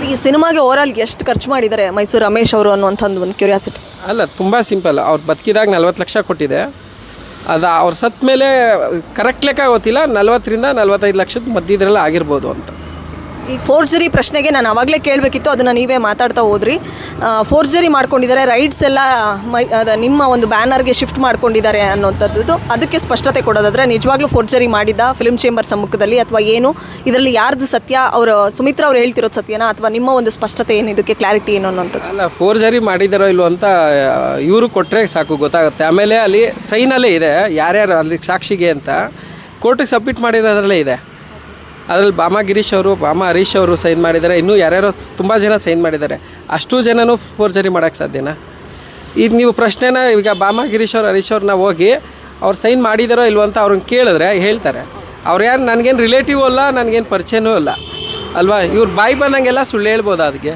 Sir ಈ ಸಿನಿಮಾಗೆ overall ಎಷ್ಟು ಖರ್ಚು ಮಾಡಿದ್ದಾರೆ ಮೈಸೂರು ರಮೇಶ್ ಅವರು ಅನ್ನುವಂಥದ್ದು ಒಂದು ಕ್ಯೂರಿಯಾಸಿಟಿ. ಅಲ್ಲ, ತುಂಬ ಸಿಂಪಲ್. ಅವ್ರು ಬದುಕಿದಾಗ 40 ಲಕ್ಷ ಕೊಟ್ಟಿದೆ. ಅದು ಅವ್ರು ಸತ್ತ ಮೇಲೆ ಕರೆಕ್ಟ್ ಲೆಕ್ಕ ಗೊತ್ತಿಲ್ಲ, 40ರಿಂದ 45 ಲಕ್ಷದ ಮಧ್ಯದ್ರಲ್ಲಿ ಆಗಿರ್ಬೋದು ಅಂತ. ಈ ಫೋರ್ಜರಿ ಪ್ರಶ್ನೆಗೆ ನಾನು ಆವಾಗಲೇ ಕೇಳಬೇಕಿತ್ತು, ಅದನ್ನು ನೀವೇ ಮಾತಾಡ್ತಾ ಹೋದ್ರಿ. ಫೋರ್ಜರಿ ಮಾಡ್ಕೊಂಡಿದ್ದಾರೆ, ರೈಟ್ಸ್ ಎಲ್ಲ ನಿಮ್ಮ ಒಂದು ಬ್ಯಾನರ್ಗೆ ಶಿಫ್ಟ್ ಮಾಡ್ಕೊಂಡಿದ್ದಾರೆ ಅನ್ನೋಂಥದ್ದು. ಅದಕ್ಕೆ ಸ್ಪಷ್ಟತೆ ಕೊಡೋದಾದರೆ ನಿಜವಾಗ್ಲೂ ಫೋರ್ಜರಿ ಮಾಡಿದ್ದ ಫಿಲ್ಮ್ ಚೇಂಬರ್ ಸಮ್ಮುಖದಲ್ಲಿ ಅಥವಾ ಏನು, ಇದರಲ್ಲಿ ಯಾರ್ದು ಸತ್ಯ, ಅವರು ಸುಮಿತ್ರಾ ಅವ್ರು ಹೇಳ್ತಿರೋದು ಸತ್ಯನಾ ಅಥವಾ ನಿಮ್ಮ ಒಂದು ಸ್ಪಷ್ಟತೆ ಏನು, ಇದಕ್ಕೆ ಕ್ಲಾರಿಟಿ ಏನು ಅನ್ನೋಂಥದ್ದು? ಅಲ್ಲ, ಫೋರ್ಜರಿ ಮಾಡಿದಾರೋ ಇಲ್ವೋ ಅಂತ ಇವರು ಕೊಟ್ಟರೆ ಸಾಕು, ಗೊತ್ತಾಗುತ್ತೆ. ಆಮೇಲೆ ಅಲ್ಲಿ ಸೈನಲ್ಲೇ ಇದೆ ಯಾರ್ಯಾರು ಅಲ್ಲಿ ಸಾಕ್ಷಿಗೆ ಅಂತ ಕೋರ್ಟಿಗೆ ಸಬ್ಮಿಟ್ ಮಾಡಿರೋದ್ರಲ್ಲೇ ಇದೆ. ಅದರಲ್ಲಿ ಬಾಮಾ ಗಿರೀಶ್ ಅವರು, ಬಾಮಾ ಹರೀಶ್ ಅವರು ಸೈನ್ ಮಾಡಿದ್ದಾರೆ, ಇನ್ನೂ ಯಾರ್ಯಾರೋ ತುಂಬ ಜನ ಸೈನ್ ಮಾಡಿದ್ದಾರೆ. ಅಷ್ಟು ಜನನೂ ಫೋರ್ಜರಿ ಮಾಡೋಕ್ಕೆ ಸಾಧ್ಯನಾ? ಈಗ ನೀವು ಪ್ರಶ್ನೆನ ಈಗ ಬಾಮಾ ಗಿರೀಶ್ ಅವರು, ಹರೀಶ್ ಅವ್ರನ್ನ ಹೋಗಿ ಅವ್ರು ಸೈನ್ ಮಾಡಿದಾರೋ ಇಲ್ವೋ ಅಂತ ಅವ್ರನ್ನ ಕೇಳಿದ್ರೆ ಹೇಳ್ತಾರೆ. ಅವ್ರು ಯಾರು ನನಗೇನು ರಿಲೇಟಿವ್ ಅಲ್ಲ, ನನಗೇನು ಪರಿಚಯನೂ ಅಲ್ಲ ಅಲ್ವಾ? ಇವ್ರು ಬಾಯಿ ಬಂದಂಗೆಲ್ಲ ಸುಳ್ಳು ಹೇಳ್ಬೋದು. ಅದಕ್ಕೆ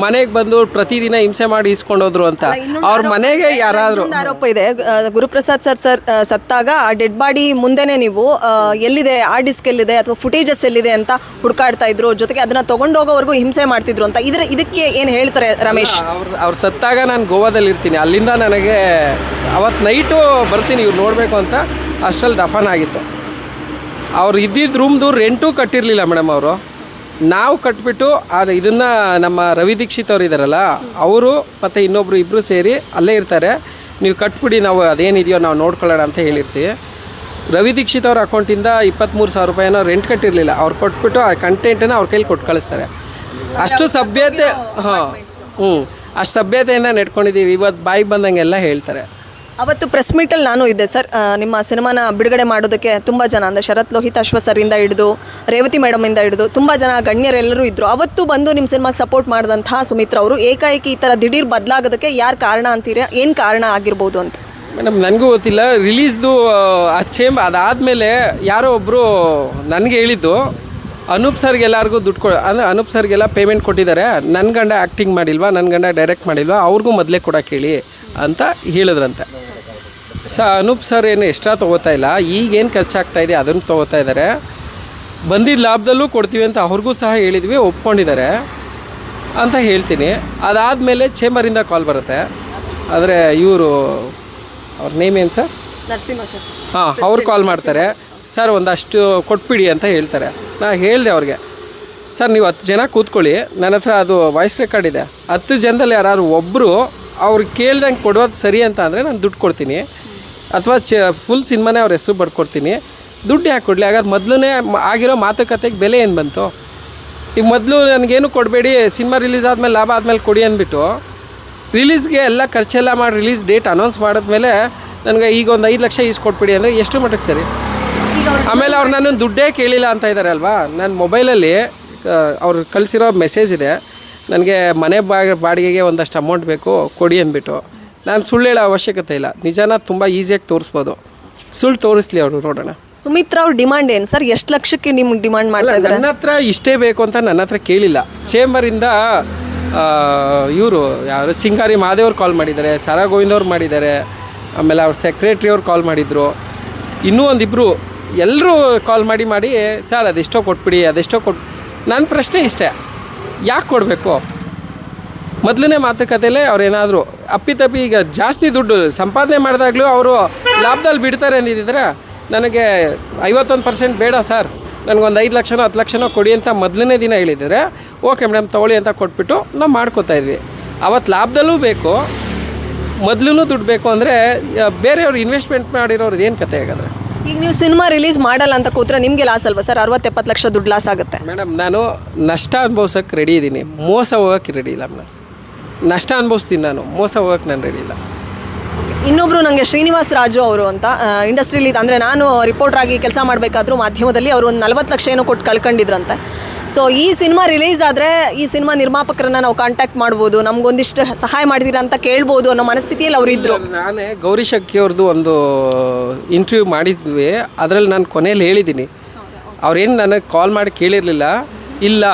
ಮನೆಗೆ ಬಂದು ಪ್ರತಿದಿನ ಹಿಂಸೆ ಮಾಡಿ ಇಸ್ಕೊಂಡೋದ್ರು ಅಂತ ಅವ್ರ ಮನೆಗೆ ಯಾರಾದರೂ ಆರೋಪ ಇದೆ. ಗುರುಪ್ರಸಾದ್ ಸರ್ ಸತ್ತಾಗ ಆ ಡೆಡ್ ಬಾಡಿ ಮುಂದೆನೇ ನೀವು ಎಲ್ಲಿದೆ, ಆ ಡಿಸ್ಕ್ ಎಲ್ಲಿದೆ ಅಥವಾ ಫುಟೇಜಸ್ ಎಲ್ಲಿದೆ ಅಂತ ಹುಡುಕಾಡ್ತಾ ಇದ್ರು, ಜೊತೆಗೆ ಅದನ್ನ ತೊಗೊಂಡೋಗೋವರೆಗೂ ಹಿಂಸೆ ಮಾಡ್ತಿದ್ರು ಅಂತ. ಇದಕ್ಕೆ ಏನು ಹೇಳ್ತಾರೆ ರಮೇಶ್? ಅವ್ರು ಸತ್ತಾಗ ನಾನು ಗೋವಾದಲ್ಲಿ ಇರ್ತೀನಿ, ಅಲ್ಲಿಂದ ನನಗೆ ಅವತ್ತು ನೈಟು ಬರ್ತೀನಿ ಇವ್ರು ನೋಡಬೇಕು ಅಂತ. ಅಷ್ಟರಲ್ಲಿ ದಫನ್ ಆಗಿತ್ತು. ಅವ್ರು ಇದ್ದಿದ್ದು ರೂಮ್ದು ರೆಂಟು ಕಟ್ಟಿರಲಿಲ್ಲ ಮೇಡಮ್. ಅವರು ನಾವು ಕಟ್ಬಿಟ್ಟು ಇದನ್ನು ನಮ್ಮ ರವಿ ದೀಕ್ಷಿತ್ ಅವರು ಇದ್ದಾರಲ್ಲ, ಅವರು ಮತ್ತು ಇನ್ನೊಬ್ಬರು ಇಬ್ಬರು ಸೇರಿ ಅಲ್ಲೇ ಇರ್ತಾರೆ, ನೀವು ಕಟ್ಬಿಡಿ, ನಾವು ಅದೇನಿದೆಯೋ ನಾವು ನೋಡ್ಕೊಳ್ಳೋಣ ಅಂತ ಹೇಳಿರ್ತೀವಿ. ರವಿ ದೀಕ್ಷಿತ್ ಅವ್ರ ಅಕೌಂಟಿಂದ 23,000 ರೂಪಾಯಿನೋ ರೆಂಟ್ ಕಟ್ಟಿರಲಿಲ್ಲ. ಅವ್ರು ಕೊಟ್ಬಿಟ್ಟು ಆ ಕಂಟೆಂಟನ್ನು ಅವ್ರ ಕೈಲಿ ಕೊಟ್ಟು ಕಳಿಸ್ತಾರೆ. ಅಷ್ಟು ಸಭ್ಯತೆ, ಅಷ್ಟು ಸಭ್ಯತೆಯಿಂದ ನೆಟ್ಕೊಂಡಿದ್ದೀವಿ. ಇವತ್ತು ಬಾಯಿಗೆ ಬಂದಂಗೆಲ್ಲ ಹೇಳ್ತಾರೆ. ಅವತ್ತು ಪ್ರೆಸ್ ಮೀಟಲ್ಲಿ ನಾನು ಇದ್ದೆ ಸರ್. ನಿಮ್ಮ ಸಿನಿಮಾನ ಬಿಡುಗಡೆ ಮಾಡೋದಕ್ಕೆ ತುಂಬ ಜನ, ಅಂದರೆ ಶರತ್ ಲೋಹಿತ್ ಸರಿಂದ ಹಿಡಿದು ರೇವತಿ ಮೇಡಮಿಂದ ಹಿಡಿದು ತುಂಬ ಜನ ಗಣ್ಯರೆಲ್ಲರೂ ಇದ್ದರು. ಅವತ್ತು ಬಂದು ನಿಮ್ಮ ಸಿನಿಮಾಗೆ ಸಪೋರ್ಟ್ ಮಾಡಿದಂಥ ಸುಮಿತ್ರಾ ಅವರು ಏಕಾಏಕಿ ಈ ಥರ ದಿಢೀರ್ ಬದಲಾಗೋದಕ್ಕೆ ಯಾರು ಕಾರಣ ಅಂತೀರಾ? ಏನು ಕಾರಣ ಆಗಿರ್ಬೋದು ಅಂತ? ಮೇಡಮ್, ನನಗೂ ಗೊತ್ತಿಲ್ಲ. ರಿಲೀಸ್ದು ಅದಾದಮೇಲೆ ಯಾರೋ ಒಬ್ಬರು ನನಗೆ ಹೇಳಿದ್ದು, ಅನೂಪ್ ಸರ್ಗೆಲ್ಲರಿಗೂ ದುಡ್ಡು ಅಂದರೆ ಅನೂಪ್ ಸರ್ಗೆಲ್ಲ ಪೇಮೆಂಟ್ ಕೊಟ್ಟಿದ್ದಾರೆ, ನನ್ನ ಗಂಡ ಆ್ಯಕ್ಟಿಂಗ್ ಮಾಡಿಲ್ವಾ, ನನ್ನ ಗಂಡ ಡೈರೆಕ್ಟ್ ಮಾಡಿಲ್ವಾ, ಅವ್ರಿಗೂ ಮೊದಲೇ ಕೊಡೋಕೆ ಹೇಳಿ ಅಂತ ಹೇಳಿದ್ರಂತೆ. ಅನೂಪ್ ಸರ್ ಏನು ಎಕ್ಸ್ಟ್ರಾ ತೊಗೋತಾ ಇಲ್ಲ, ಈಗೇನು ಖರ್ಚಾಗ್ತಾಯಿದೆ ಅದನ್ನು ತೊಗೋತಾ ಇದ್ದಾರೆ. ಬಂದಿದ್ದ ಲಾಭದಲ್ಲೂ ಕೊಡ್ತೀವಿ ಅಂತ ಅವ್ರಿಗೂ ಸಹ ಹೇಳಿದ್ವಿ, ಒಪ್ಕೊಂಡಿದ್ದಾರೆ ಅಂತ ಹೇಳ್ತೀನಿ. ಅದಾದಮೇಲೆ ಚೇಂಬರಿಂದ ಕಾಲ್ ಬರುತ್ತೆ. ಆದರೆ ಇವರು ಅವ್ರ ನೇಮ್ ಏನು ಸರ್? ನರಸಿಂಹ ಸರ್. ಅವ್ರು ಕಾಲ್ ಮಾಡ್ತಾರೆ. ಸರ್ ಒಂದಷ್ಟು ಕೊಟ್ಬಿಡಿ ಅಂತ ಹೇಳ್ತಾರೆ. ನಾನು ಹೇಳಿದೆ ಅವ್ರಿಗೆ, ಸರ್ ನೀವು 10 ಜನ ಕೂತ್ಕೊಳ್ಳಿ, ನನ್ನ ಹತ್ರ ಅದು ವಾಯ್ಸ್ ರೆಕಾರ್ಡ್ ಇದೆ, 10 ಜನದಲ್ಲಿ ಯಾರು ಒಬ್ಬರು ಅವ್ರು ಕೇಳ್ದಂಗೆ ಕೊಡೋದು ಸರಿ ಅಂತ ಅಂದರೆ ನಾನು ದುಡ್ಡು ಕೊಡ್ತೀನಿ, ಅಥವಾ ಫುಲ್ ಸಿನಿಮಾನೇ ಅವ್ರ ಹೆಸರು ಬರ್ಕೊಡ್ತೀನಿ. ದುಡ್ಡು ಯಾಕೆ ಕೊಡಲಿ? ಹಾಗಾದ್ರೆ ಮೊದಲನೇ ಆಗಿರೋ ಮಾತುಕತೆಗೆ ಬೆಲೆ ಏನು ಬಂತು? ಈಗ ಮೊದಲು ನನಗೇನು ಕೊಡಬೇಡಿ, ಸಿನಿಮಾ ರಿಲೀಸ್ ಆದಮೇಲೆ ಲಾಭ ಆದಮೇಲೆ ಕೊಡಿ ಅಂದ್ಬಿಟ್ಟು ರಿಲೀಸ್ಗೆ ಎಲ್ಲ ಖರ್ಚೆಲ್ಲ ಮಾಡಿ ರಿಲೀಸ್ ಡೇಟ್ ಅನೌನ್ಸ್ ಮಾಡಿದ್ಮೇಲೆ ನನಗೆ ಈಗ ಒಂದು 5 ಲಕ್ಷ ಈಸ್ಕೊಟ್ಬಿಡಿ ಅಂದರೆ ಎಷ್ಟು ಮಟ್ಟಕ್ಕೆ ಸರಿ? ಆಮೇಲೆ ಅವ್ರು ನನ್ನನ್ನು ದುಡ್ಡೇ ಕೇಳಿಲ್ಲ ಅಂತ ಇದ್ದಾರೆ ಅಲ್ವಾ. ನನ್ನ ಮೊಬೈಲಲ್ಲಿ ಅವ್ರು ಕಳಿಸಿರೋ ಮೆಸೇಜ್ ಇದೆ, ನನಗೆ ಮನೆ ಬಾಡಿಗೆಗೆ ಒಂದಷ್ಟು ಅಮೌಂಟ್ ಬೇಕು ಕೊಡಿ ಅಂದ್ಬಿಟ್ಟು. ನಾನು ಸುಳ್ಳು ಹೇಳೋ ಅವಶ್ಯಕತೆ ಇಲ್ಲ, ನಿಜಾನ ತುಂಬ ಈಸಿಯಾಗಿ ತೋರಿಸ್ಬೋದು. ಸುಳ್ಳು ತೋರಿಸ್ಲಿ ಅವರು, ನೋಡೋಣ. ಸುಮಿತ್ರಾ ಅವ್ರ ಡಿಮಾಂಡ್ ಏನು ಸರ್? ಎಷ್ಟು ಲಕ್ಷಕ್ಕೆ ನಿಮ್ಗೆ ಡಿಮಾಂಡ್ ಮಾಡ್ತಾ ಇದ್ದಾರೆ? ನನ್ನ ಹತ್ರ ಇಷ್ಟೇ ಬೇಕು ಅಂತ ನನ್ನ ಹತ್ರ ಕೇಳಿಲ್ಲ. ಚೇಂಬರಿಂದ ಇವರು ಯಾರು ಚಿಂಗಾರಿ ಮಹಾದೇವ್ರು ಕಾಲ್ ಮಾಡಿದ್ದಾರೆ, ಸಾರಾ ಗೋವಿಂದ್ ಅವ್ರು ಮಾಡಿದ್ದಾರೆ, ಆಮೇಲೆ ಅವ್ರ ಸೆಕ್ರೆಟ್ರಿ ಅವ್ರು ಕಾಲ್ ಮಾಡಿದರು, ಇನ್ನೂ ಒಂದಿಬ್ಬರು, ಎಲ್ಲರೂ ಕಾಲ್ ಮಾಡಿ ಸರ್ ಅದೆಷ್ಟೋ ಕೊಟ್ಬಿಡಿ, ಅದೆಷ್ಟೋ ನನ್ನ ಪ್ರಶ್ನೆ ಇಷ್ಟೇ, ಯಾಕೆ ಕೊಡಬೇಕು? ಮೊದಲನೇ ಮಾತುಕತೆಯಲ್ಲೇ ಅವ್ರೇನಾದರೂ ಅಪ್ಪಿತಪ್ಪಿ ಈಗ ಜಾಸ್ತಿ ದುಡ್ಡು ಸಂಪಾದನೆ ಮಾಡಿದಾಗಲೂ ಅವರು ಲಾಭದಲ್ಲಿ ಬಿಡ್ತಾರೆ ಅಂದಿದ್ದರೆ, ನನಗೆ 51% ಬೇಡ ಸರ್, ನನಗೊಂದು 5 ಲಕ್ಷನೋ 10 ಲಕ್ಷನೋ ಕೊಡಿ ಅಂತ ಮೊದಲನೇ ದಿನ ಹೇಳಿದ್ದಾರೆ, ಓಕೆ ಮೇಡಮ್ ತೊಗೊಳ್ಳಿ ಅಂತ ಕೊಟ್ಬಿಟ್ಟು ನಾವು ಮಾಡ್ಕೋತಾಯಿದ್ವಿ. ಅವತ್ತು ಲಾಭದಲ್ಲೂ ಬೇಕು, ಮೊದಲೂ ದುಡ್ಡು ಬೇಕು ಅಂದರೆ ಬೇರೆಯವ್ರು ಇನ್ವೆಸ್ಟ್ಮೆಂಟ್ ಮಾಡಿರೋರು ಏನು ಕತೆ ಆಗೋದ್ರೆ? ಈಗ ನೀವು ಸಿನಿಮಾ ರಿಲೀಸ್ ಮಾಡಲ್ಲ ಅಂತ ಕೂತ್ರೆ ನಿಮಗೆ ಲಾಸ್ ಅಲ್ವಾ ಸರ್? 60-70 ಲಕ್ಷ ದುಡ್ಡು ಲಾಸ್ ಆಗುತ್ತೆ. ಮೇಡಮ್, ನಾನು ನಷ್ಟ ಅನುಭವಿಸೋಕ್ಕೆ ರೆಡಿ ಇದ್ದೀನಿ, ಮೋಸ ಹೋಗೋಕ್ಕೆ ರೆಡಿ ಇಲ್ಲ ಮೇಡಮ್. ನಷ್ಟ ಅನುಭವಿಸ್ತೀನಿ ನಾನು, ಮೋಸ ಹೋಗೋಕ್ಕೆ ನಾನು ರೆಡಿ ಇಲ್ಲ. ಇನ್ನೊಬ್ಬರು ನನಗೆ ಶ್ರೀನಿವಾಸ್ ರಾಜು ಅವರು ಅಂತ ಇಂಡಸ್ಟ್ರಿಲಿ, ಅಂದರೆ ನಾನು ರಿಪೋರ್ಟರ್ ಆಗಿ ಕೆಲಸ ಮಾಡಬೇಕಾದ್ರೂ ಮಾಧ್ಯಮದಲ್ಲಿ ಅವರು ಒಂದು 40 ಲಕ್ಷ ಏನೋ ಕೊಟ್ಟು ಕಳ್ಕೊಂಡಿದ್ರಂತೆ. ಸೊ ಈ ಸಿನಿಮಾ ರಿಲೀಸ್ ಆದರೆ ಈ ಸಿನಿಮಾ ನಿರ್ಮಾಪಕರನ್ನ ನಾವು ಕಾಂಟ್ಯಾಕ್ಟ್ ಮಾಡ್ಬೋದು, ನಮಗೊಂದಿಷ್ಟು ಸಹಾಯ ಮಾಡಿದ್ದೀರಾ ಅಂತ ಕೇಳ್ಬೋದು ಅನ್ನೋ ಮನಸ್ಥಿತಿಯಲ್ಲಿ ಅವರು ಇದ್ದರು. ನಾನೇ ಗೌರಿ ಶಕ್ಕಿ ಅವ್ರದ್ದು ಒಂದು ಇಂಟರ್ವ್ಯೂ ಮಾಡಿದ್ವಿ, ಅದರಲ್ಲಿ ನಾನು ಕೊನೆಯಲ್ಲಿ ಹೇಳಿದ್ದೀನಿ, ಅವ್ರೇನು ನನಗೆ ಕಾಲ್ ಮಾಡಿ ಕೇಳಿರಲಿಲ್ಲ, ಇಲ್ಲ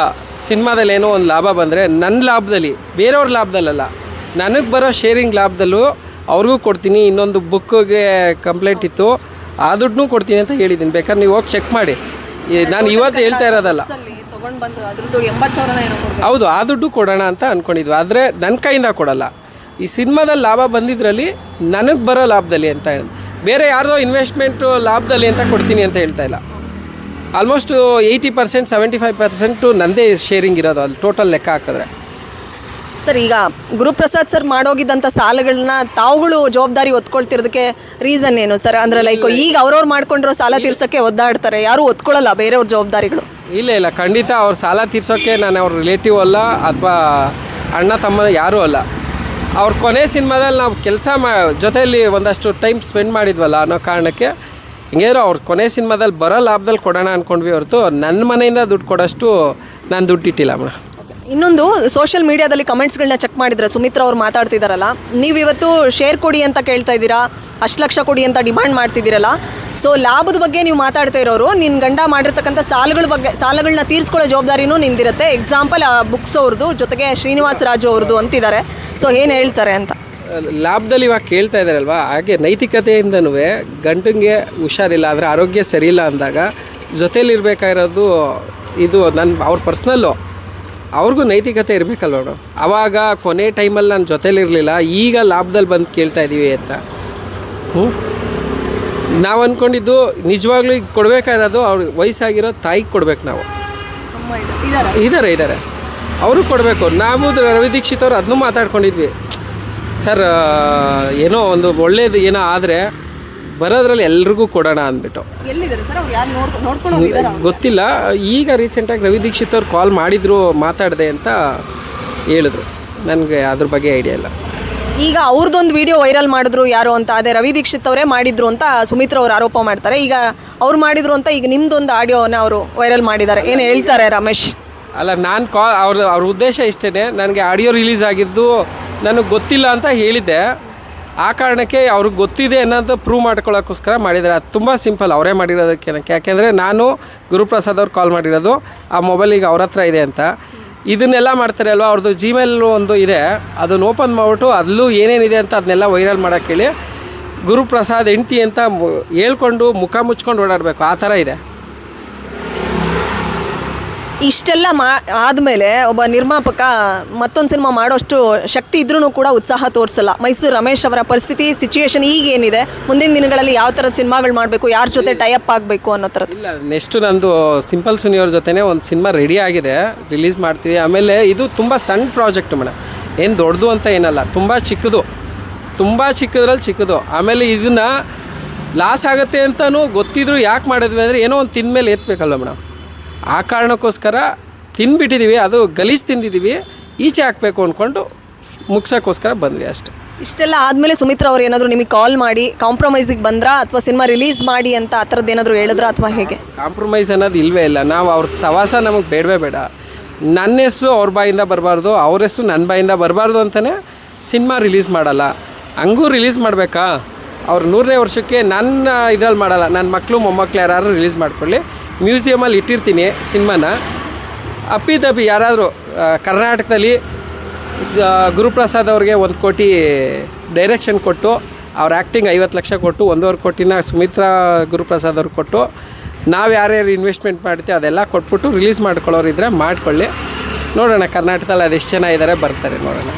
ಸಿನಿಮಾದಲ್ಲಿ ಏನೋ ಒಂದು ಲಾಭ ಬಂದರೆ ನನ್ನ ಲಾಭದಲ್ಲಿ, ಬೇರೆಯವ್ರ ಲಾಭದಲ್ಲಲ್ಲ, ನನಗೆ ಬರೋ ಶೇರಿಂಗ್ ಲಾಭದಲ್ಲೂ ಅವ್ರಿಗೂ ಕೊಡ್ತೀನಿ, ಇನ್ನೊಂದು ಬುಕ್ಕಿಗೆ ಕಂಪ್ಲೇಂಟ್ ಇತ್ತು ಆ ದುಡ್ಡನ್ನೂ ಕೊಡ್ತೀನಿ ಅಂತ ಹೇಳಿದ್ದೀನಿ. ಬೇಕಾದ್ರೆ ನೀವು ಹೋಗಿ ಚೆಕ್ ಮಾಡಿ, ನಾನು ಇವತ್ತು ಹೇಳ್ತಾ ಇರೋದಲ್ಲ. ತೊಗೊಂಡು ಬಂದು ಅದ್ರದ್ದು 80,000 ಏನೋ ಕೊಡ್ಬೇಕು. ಹೌದು, ಆ ದುಡ್ಡು ಕೊಡೋಣ ಅಂತ ಅಂದ್ಕೊಂಡಿದ್ವಿ. ಆದರೆ ನನ್ನ ಕೈಯಿಂದ ಕೊಡಲ್ಲ. ಈ ಸಿನಿಮಾದಲ್ಲಿ ಲಾಭ ಬಂದಿದ್ರಲ್ಲಿ ನನಗೆ ಬರೋ ಲಾಭದಲ್ಲಿ ಅಂತ ಹೇಳಿ, ಬೇರೆ ಯಾರ್ದೋ ಇನ್ವೆಸ್ಟ್ಮೆಂಟು ಲಾಭದಲ್ಲಿ ಅಂತ ಕೊಡ್ತೀನಿ ಅಂತ ಹೇಳ್ತಾ ಇಲ್ಲ. ಆಲ್ಮೋಸ್ಟು 80%, 75% ನನ್ನದೇ ಶೇರಿಂಗ್ ಇರೋದು ಅಲ್ಲಿ ಟೋಟಲ್ ಲೆಕ್ಕ ಹಾಕಿದ್ರೆ. ಸರ್, ಈಗ ಗುರುಪ್ರಸಾದ್ ಸರ್ ಮಾಡೋಗಿದ್ದಂಥ ಸಾಲಗಳನ್ನ ತಾವುಗಳು ಜವಾಬ್ದಾರಿ ಹೊತ್ಕೊಳ್ತಿರೋದಕ್ಕೆ ರೀಸನ್ ಏನು ಸರ್? ಅಂದರೆ ಲೈಕ್ ಈಗ ಅವ್ರವ್ರು ಮಾಡ್ಕೊಂಡಿರೋ ಸಾಲ ತೀರ್ಸೋಕ್ಕೆ ಒದ್ದಾಡ್ತಾರೆ, ಯಾರೂ ಒತ್ಕೊಳ್ಳಲ್ಲ ಬೇರೆಯವ್ರ ಜವಾಬ್ದಾರಿಗಳು. ಇಲ್ಲ, ಖಂಡಿತ ಅವ್ರ ಸಾಲ ತೀರ್ಸೋಕ್ಕೆ ನಾನು ಅವ್ರ ರಿಲೇಟಿವ್ ಅಲ್ಲ ಅಥವಾ ಅಣ್ಣ ತಮ್ಮ ಯಾರೂ ಅಲ್ಲ. ಅವ್ರ ಕೊನೆ ಸಿನಿಮಾದಲ್ಲಿ ನಾವು ಕೆಲಸ ಜೊತೆಯಲ್ಲಿ ಒಂದಷ್ಟು ಟೈಮ್ ಸ್ಪೆಂಡ್ ಮಾಡಿದ್ವಲ್ಲ ಅನ್ನೋ ಕಾರಣಕ್ಕೆ ಹಿಂಗೇನೋ ಅವ್ರ ಕೊನೆ ಸಿನಿಮಾದಲ್ಲಿ ಬರೋ ಲಾಭದಲ್ಲಿ ಕೊಡೋಣ ಅಂದ್ಕೊಂಡ್ವಿ ಹೊರತು ನನ್ನ ಮನೆಯಿಂದ ದುಡ್ಡು ಕೊಡೋಷ್ಟು ನಾನು ದುಡ್ಡು ಇಟ್ಟಿಲ್ಲ ಮೇಡಮ್. ಇನ್ನೊಂದು, ಸೋಷಿಯಲ್ ಮೀಡಿಯಾದಲ್ಲಿ ಕಮೆಂಟ್ಸ್ಗಳನ್ನ ಚೆಕ್ ಮಾಡಿದ್ರೆ ಸುಮಿತ್ರಾ ಅವ್ರು ಮಾತಾಡ್ತಿದ್ದಾರಲ್ಲ, ನೀವು ಇವತ್ತು ಶೇರ್ ಕೊಡಿ ಅಂತ ಕೇಳ್ತಾ ಇದ್ದೀರಾ, 10 ಲಕ್ಷ ಕೊಡಿ ಅಂತ ಡಿಮಾಂಡ್ ಮಾಡ್ತಿದ್ದೀರಲ್ಲ. ಸೊ ಲಾಭದ ಬಗ್ಗೆ ನೀವು ಮಾತಾಡ್ತಾ ಇರೋರು, ನಿನ್ನ ಗಂಡ ಮಾಡಿರ್ತಕ್ಕಂಥ ಸಾಲಗಳನ್ನ ತೀರಿಸ್ಕೊಳ್ಳೋ ಜವಾಬ್ದಾರಿನೂ ನಿಂದಿರುತ್ತೆ. ಎಕ್ಸಾಂಪಲ್ ಬುಕ್ಸ್ ಅವ್ರದ್ದು, ಜೊತೆಗೆ ಶ್ರೀನಿವಾಸ ರಾಜು ಅವ್ರದ್ದು ಅಂತಿದ್ದಾರೆ. ಸೊ ಏನು ಹೇಳ್ತಾರೆ ಅಂತ ಲಾಭದಲ್ಲಿ ಇವಾಗ ಕೇಳ್ತಾ ಇದ್ದಾರಲ್ವ, ಹಾಗೆ ನೈತಿಕತೆಯಿಂದನೂ ಗಂಡಂಗೆ ಹುಷಾರಿಲ್ಲ ಅಂದರೆ ಆರೋಗ್ಯ ಸರಿಯಿಲ್ಲ ಅಂದಾಗ ಜೊತೇಲಿರಬೇಕಾಗಿರೋದು ಇದು ಅವ್ರ ಪರ್ಸ್ನಲ್ಲು, ಅವ್ರಿಗೂ ನೈತಿಕತೆ ಇರಬೇಕಲ್ವ ಮೇಡಮ್. ಆವಾಗ ಕೊನೆ ಟೈಮಲ್ಲಿ ನಾನು ಜೊತೇಲಿರಲಿಲ್ಲ, ಈಗ ಲಾಭದಲ್ಲಿ ಬಂದು ಕೇಳ್ತಾ ಇದ್ದೀವಿ ಅಂತ. ನಾವು ಅಂದ್ಕೊಂಡಿದ್ದು ನಿಜವಾಗ್ಲೂ ಈಗ ಕೊಡಬೇಕಾಗಿರೋದು ಅವ್ರಿಗೆ ವಯಸ್ಸಾಗಿರೋ ತಾಯಿಗೆ ಕೊಡ್ಬೇಕು. ನಾವು ಇದ್ದಾರೆ ಅವರು ಕೊಡಬೇಕು. ನಾವು ರವಿ ದೀಕ್ಷಿತ್ ಅವರು ಅದನ್ನೂ ಮಾತಾಡ್ಕೊಂಡಿದ್ವಿ ಸರ್, ಏನೋ ಒಂದು ಒಳ್ಳೇದು ಏನೋ ಆದರೆ ಬರೋದ್ರಲ್ಲಿ ಎಲ್ರಿಗೂ ಕೊಡೋಣ ಅಂದ್ಬಿಟ್ಟು. ಗೊತ್ತಿಲ್ಲ, ಈಗ ರೀಸೆಂಟಾಗಿ ರವಿ ದೀಕ್ಷಿತ್ ಅವ್ರು ಕಾಲ್ ಮಾಡಿದ್ರು, ಮಾತಾಡಿದೆ ಅಂತ ಹೇಳಿದ್ರು. ನನಗೆ ಅದ್ರ ಬಗ್ಗೆ ಐಡಿಯಾ ಇಲ್ಲ. ಈಗ ಅವ್ರದ್ದೊಂದು ವಿಡಿಯೋ ವೈರಲ್ ಮಾಡಿದ್ರು ಯಾರು ಅಂತ, ಅದೇ ರವಿ ದೀಕ್ಷಿತ್ ಅವರೇ ಮಾಡಿದ್ರು ಅಂತ ಸುಮಿತ್ರಾ ಅವರು ಆರೋಪ ಮಾಡ್ತಾರೆ. ಈಗ ಅವ್ರು ಮಾಡಿದ್ರು ಅಂತ ಈಗ ನಿಮ್ದೊಂದು ಆಡಿಯೋನ ಅವರು ವೈರಲ್ ಮಾಡಿದ್ದಾರೆ, ಏನು ಹೇಳ್ತಾರೆ ರಮೇಶ್? ಅಲ್ಲ, ನಾನು ಅವ್ರ ಉದ್ದೇಶ ಇಷ್ಟೇ, ನನಗೆ ಆಡಿಯೋ ರಿಲೀಸ್ ಆಗಿದ್ದು ನನಗೆ ಗೊತ್ತಿಲ್ಲ ಅಂತ ಹೇಳಿದ್ದೆ. ಆ ಕಾರಣಕ್ಕೆ ಅವ್ರಿಗೆ ಗೊತ್ತಿದೆ ಅನ್ನೋದು ಪ್ರೂವ್ ಮಾಡ್ಕೊಳ್ಳೋಕ್ಕೋಸ್ಕರ ಮಾಡಿದ್ದಾರೆ. ಅದು ತುಂಬ ಸಿಂಪಲ್, ಅವರೇ ಮಾಡಿರೋದಕ್ಕೆ. ಯಾಕೆಂದರೆ ನಾನು ಗುರುಪ್ರಸಾದ್ ಅವ್ರು ಕಾಲ್ ಮಾಡಿರೋದು, ಆ ಮೊಬೈಲ್ ಈಗ ಅವ್ರ ಹತ್ರ ಇದೆ ಅಂತ. ಇದನ್ನೆಲ್ಲ ಮಾಡ್ತಾರೆ ಅಲ್ವಾ, ಅವ್ರದ್ದು ಜಿಮೇಲ್ ಒಂದು ಇದೆ, ಅದನ್ನು ಓಪನ್ ಮಾಡಿಬಿಟ್ಟು ಅಲ್ಲೂ ಏನೇನಿದೆ ಅಂತ ಅದನ್ನೆಲ್ಲ ವೈರಲ್ ಮಾಡೋಕ್ಕೆ ಹೇಳಿ ಗುರುಪ್ರಸಾದ್ ಹೆಂಡ್ತಿ ಅಂತ ಹೇಳ್ಕೊಂಡು ಮುಖ ಮುಚ್ಕೊಂಡು ಓಡಾಡಬೇಕು, ಆ ಥರ ಇದೆ. ಇಷ್ಟೆಲ್ಲ ಆದಮೇಲೆ ಒಬ್ಬ ನಿರ್ಮಾಪಕ ಮತ್ತೊಂದು ಸಿನಿಮಾ ಮಾಡೋಷ್ಟು ಶಕ್ತಿ ಇದ್ರೂ ಕೂಡ ಉತ್ಸಾಹ ತೋರಿಸಲ್ಲ. ಮೈಸೂರು ರಮೇಶ್ ಅವರ ಪರಿಸ್ಥಿತಿ, ಸಿಚುಯೇಷನ್ ಈಗೇನಿದೆ, ಮುಂದಿನ ದಿನಗಳಲ್ಲಿ ಯಾವ ಥರದ ಸಿನಿಮಾಗಳು ಮಾಡಬೇಕು, ಯಾರ ಜೊತೆ ಟೈಅಪ್ ಆಗಬೇಕು ಅನ್ನೋ ಥರದ್ದು? ಇಲ್ಲ, ನೆಕ್ಸ್ಟು ನಂದು ಸಿಂಪಲ್ ಸುನಿಯವ್ರ ಜೊತೆನೇ ಒಂದು ಸಿನಿಮಾ ರೆಡಿ ಆಗಿದೆ, ರಿಲೀಸ್ ಮಾಡ್ತೀವಿ. ಆಮೇಲೆ ಇದು ತುಂಬ ಸಣ್ಣ ಪ್ರಾಜೆಕ್ಟ್ ಮೇಡಮ್, ಏನು ದೊಡ್ಡದು ಅಂತ ಏನಲ್ಲ, ತುಂಬ ಚಿಕ್ಕದ್ರಲ್ಲಿ ಚಿಕ್ಕದು. ಆಮೇಲೆ ಇದನ್ನು ಲಾಸ್ ಆಗುತ್ತೆ ಅಂತಲೂ ಗೊತ್ತಿದ್ರು ಯಾಕೆ ಮಾಡಿದ್ವಿ ಅಂದರೆ ಏನೋ ಒಂದು ತಿಂದ ಮೇಲೆ ಎತ್ತಬೇಕಲ್ವ ಮೇಡಮ್. ಆ ಕಾರಣಕ್ಕೋಸ್ಕರ ತಿಂದ್ಬಿಟ್ಟಿದ್ದೀವಿ, ಅದು ಗಲೀಜು ತಿಂದಿದ್ದೀವಿ, ಈಚೆ ಹಾಕಬೇಕು ಅಂದ್ಕೊಂಡು ಮುಗ್ಸೋಕ್ಕೋಸ್ಕರ ಬಂದ್ವಿ ಅಷ್ಟೇ. ಇಷ್ಟೆಲ್ಲ ಆದಮೇಲೆ ಸುಮಿತ್ರಾ ಅವ್ರು ಏನಾದರೂ ನಿಮಗೆ ಕಾಲ್ ಮಾಡಿ ಕಾಂಪ್ರಮೈಸಿಗೆ ಬಂದ್ರಾ, ಅಥವಾ ಸಿನಿಮಾ ರಿಲೀಸ್ ಮಾಡಿ ಅಂತ ಆ ಥರದ್ದು ಏನಾದರೂ ಹೇಳಿದ್ರಾ, ಅಥವಾ ಹೇಗೆ? ಕಾಂಪ್ರಮೈಸ್ ಅನ್ನೋದು ಇಲ್ಲವೇ ಇಲ್ಲ. ನಾವು ಅವ್ರ ಸವಾಸ ನಮಗೆ ಬೇಡವೇ ಬೇಡ. ನನ್ನ ಹೆಸರು ಅವ್ರ ಬಾಯಿಂದ ಬರಬಾರ್ದು, ಅವ್ರ ಹೆಸರು ನನ್ನ ಬಾಯಿಂದ ಬರಬಾರ್ದು ಅಂತಲೇ ಸಿನಿಮಾ ರಿಲೀಸ್ ಮಾಡಲ್ಲ. ಹಂಗೂ ರಿಲೀಸ್ ಮಾಡಬೇಕಾ? ಅವ್ರ 100ನೇ ವರ್ಷಕ್ಕೆ ನನ್ನ ಇದ್ರಲ್ಲಿ ಮಾಡಲ್ಲ, ನನ್ನ ಮಕ್ಕಳು ಮೊಮ್ಮಕ್ಕಳು ಯಾರು ರಿಲೀಸ್ ಮಾಡ್ಕೊಳ್ಳಿ, ಮ್ಯೂಸಿಯಮಲ್ಲಿ ಇಟ್ಟಿರ್ತೀನಿ ಸಿನಿಮಾನ. ಅಪ್ಪಿತಪ್ಪಿ ಯಾರಾದರೂ ಕರ್ನಾಟಕದಲ್ಲಿ ಗುರುಪ್ರಸಾದ್ ಅವ್ರಿಗೆ 1 ಕೋಟಿ ಡೈರೆಕ್ಷನ್ ಕೊಟ್ಟು, ಅವ್ರ ಆ್ಯಕ್ಟಿಂಗ್ 50 ಲಕ್ಷ ಕೊಟ್ಟು, 1.5 ಕೋಟಿನ ಸುಮಿತ್ರಾ ಗುರುಪ್ರಸಾದ್ ಅವ್ರಿಗೆ ಕೊಟ್ಟು, ನಾವು ಯಾರ್ಯಾರು ಇನ್ವೆಸ್ಟ್ಮೆಂಟ್ ಮಾಡ್ತೀವಿ ಅದೆಲ್ಲ ಕೊಟ್ಬಿಟ್ಟು ರಿಲೀಸ್ ಮಾಡ್ಕೊಳ್ಳೋರಿದ್ರೆ ಮಾಡ್ಕೊಳ್ಳಿ. ನೋಡೋಣ ಕರ್ನಾಟಕದಲ್ಲಿ ಅದೆಷ್ಟು ಜನ ಇದ್ದಾರೆ, ಬರ್ತಾರೆ ನೋಡೋಣ.